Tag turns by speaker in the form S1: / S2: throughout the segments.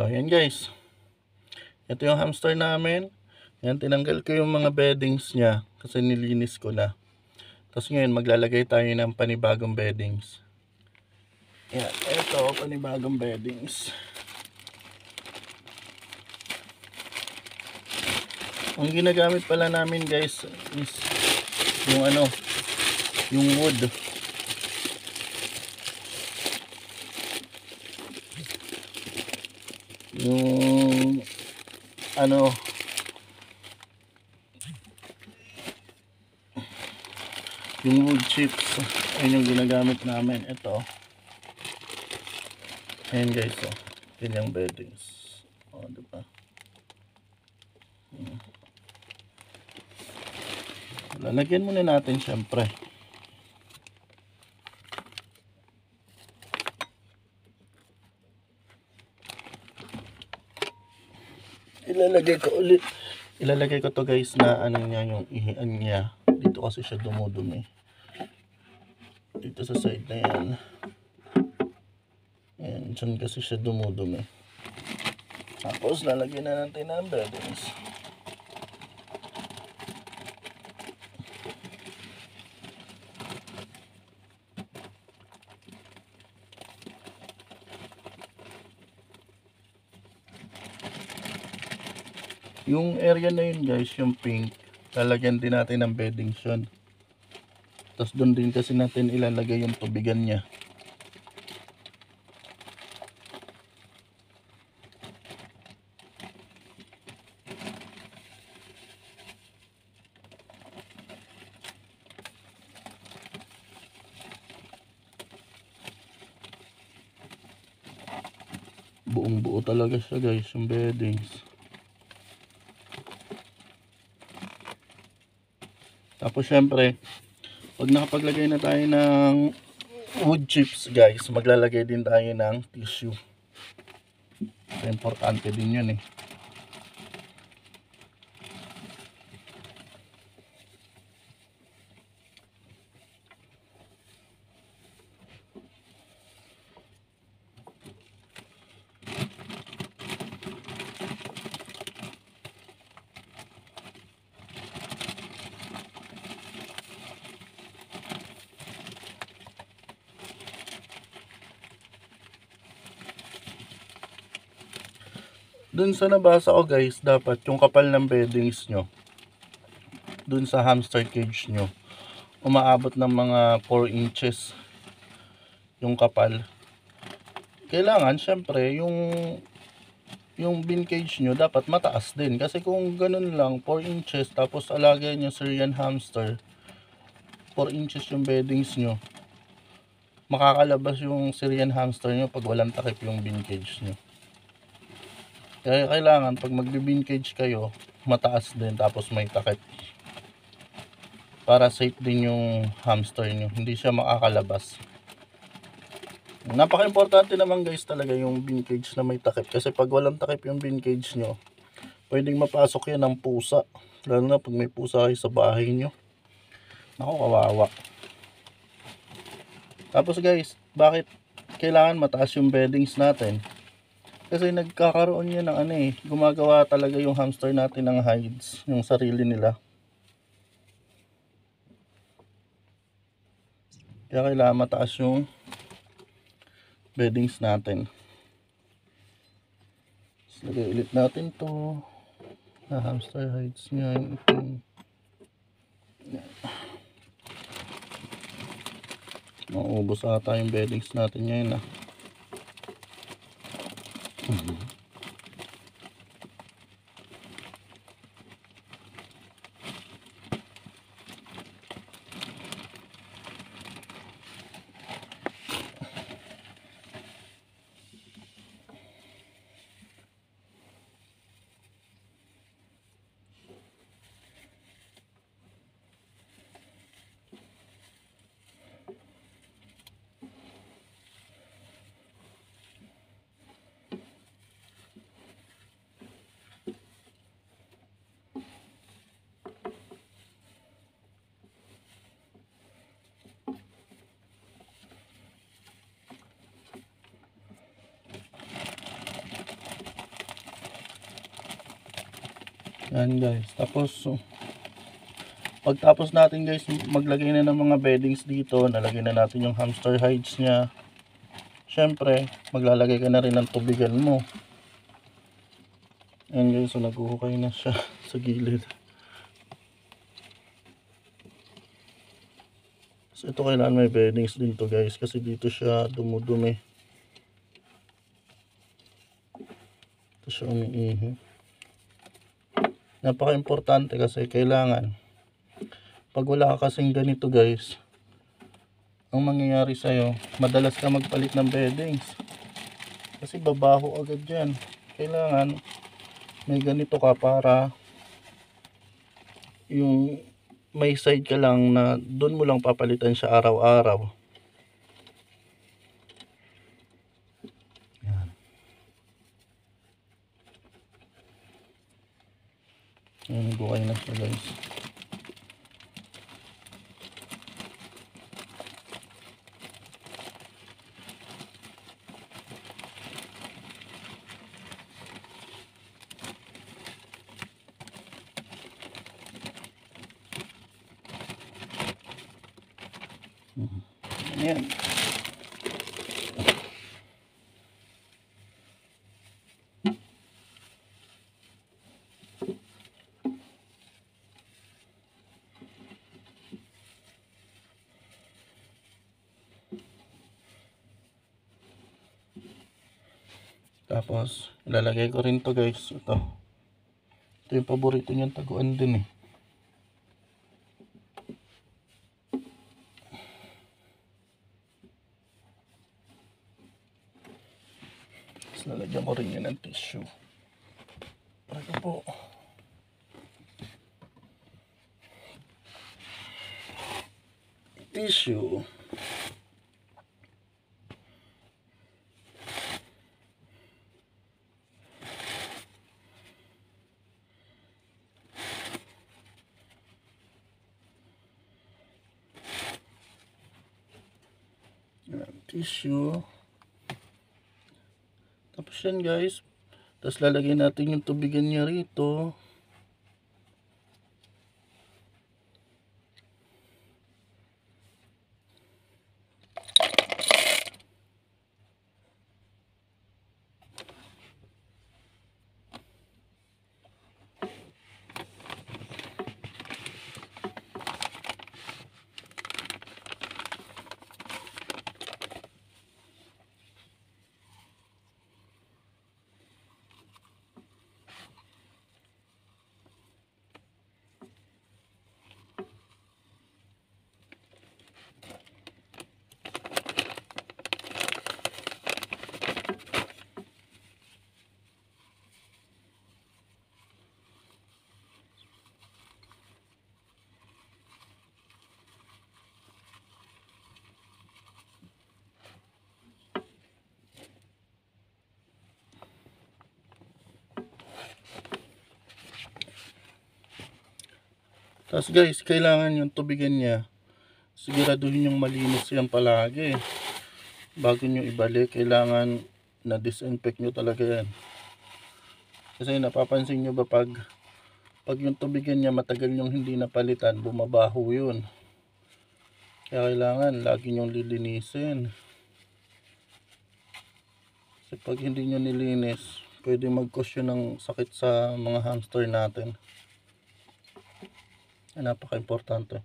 S1: So ayan guys, ito yung hamster namin. Yan, tinanggal ko yung mga beddings niya kasi nilinis ko na. Tapos ngayon maglalagay tayo ng panibagong beddings. Yan, ito panibagong beddings. Ang ginagamit pala namin guys is yung yung wood. Yung yung wood chips. Ayun yung ginagamit namin. Ito. Ayan guys, oh. Yun yung beddings. Oh, diba? Lalagyan muna natin syempre. Ilalagay ko to guys na niya, yung ihian niya. Dito kasi siya dumudumi. Dito sa side na yan. Ayan, dyan kasi siya dumudumi. Tapos lalagyan na natin ang beddings. Yung area na yun guys, yung pink, lalagyan din natin ng beddings yun. Tapos doon din kasi natin ilalagay yung tubigan niya. Buong buo talaga siya guys, yung beddings. Tapos syempre, pag nakapaglagay na tayo ng wood chips guys, maglalagay din tayo ng tissue. Importante din yun eh. Dun sa nabasa ko guys, dapat yung kapal ng beddings nyo, dun sa hamster cage nyo, umaabot ng mga 4 inches yung kapal. Kailangan syempre yung bin cage nyo dapat mataas din. Kasi kung ganun lang, 4 inches, tapos alagyan nyo Syrian hamster, 4 inches yung beddings nyo, makakalabas yung Syrian hamster nyo pag walang takip yung bin cage nyo. Kaya kailangan pag magbi-bin cage kayo, mataas din tapos may takip. Para safe din yung hamster nyo, hindi siya makakalabas. Napaka-importante naman guys talaga yung bin cage na may takip. Kasi pag walang takip yung bin cage nyo, pwedeng mapasok yan ng pusa. Lalo na pag may pusa kayo sa bahay nyo. Naku, kawawa. Tapos guys, bakit kailangan mataas yung beddings natin? Kasi nagkakaroon yan ng gumagawa talaga yung hamster natin ng hides, yung sarili nila. Kaya kailangan mataas yung beddings natin. So, lagay ulit natin to na hamster hides niya. Maubos ata yung beddings natin ngayon . Yan guys. Tapos pagtapos natin guys maglagay na ng mga beddings dito, nalagay na natin yung hamster hides niya. Syempre maglalagay ka na rin ng tubigan mo. Ayan guys, so naghuhukay na siya sa gilid. So ito kailangan may beddings din to guys, kasi dito siya dumudumi. Ito siya umiihi. Napaka-importante kasi kailangan pag wala ka kasing ganito guys, ang mangyayari sa'yo, madalas ka magpalit ng beddings kasi babaho agad yan. Kailangan may ganito ka para yung may side ka lang na doon mo lang papalitan siya araw-araw. Yan. Yan, buhay na siya guys. Ayan. Tapos ilalagay ko rin to guys. Ito yung paborito niyang taguan din eh. Lalagyan ko rin yun ng tissue. Ito po. Tissue. Tissue. Tapos yan guys, tapos lalagyan natin yung tubigan niya rito. Tapos guys, kailangan yung tubigan niya, siguraduhin yung malinis yan palagi. Bago nyo ibalik, kailangan na disinfect nyo talaga yan. Kasi napapansin nyo ba pag yung tubigan niya matagal yung hindi napalitan, bumabaho yun. Kaya kailangan lagi nyong lilinisin. Kasi pag hindi nyo nilinis, pwede mag-cause yun ng sakit sa mga hamster natin. Napaka-importante.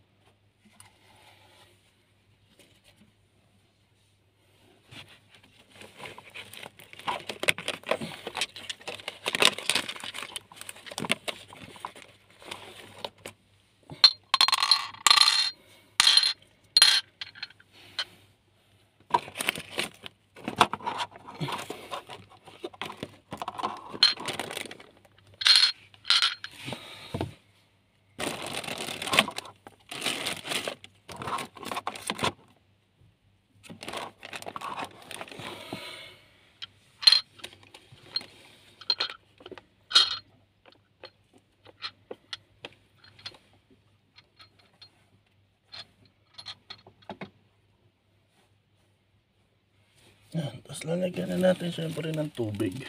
S1: Yan, tapos lalagyan na natin syempre ng tubig.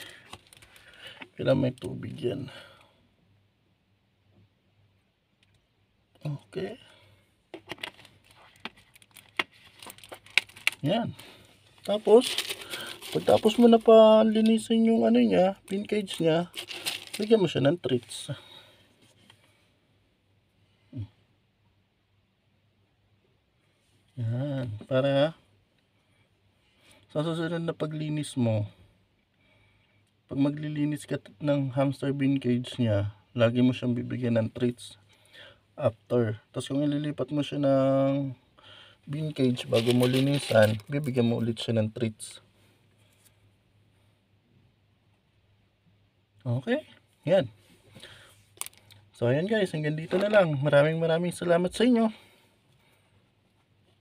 S1: Kailangan may tubig yan. Okay. Yan. Tapos, pagtapos mo na pa linisin yung ano niya, pin cage niya, bigyan mo siya ng treats. Yan. Para sa susunod na paglinis mo, pag maglilinis ka ng hamster bin cage niya, lagi mo siyang bibigyan ng treats after. Tapos kung ililipat mo siya ng bin cage bago mo linisan, bibigyan mo ulit siya ng treats. Okay, yan. So ayan guys, hanggang dito na lang. Maraming salamat sa inyo.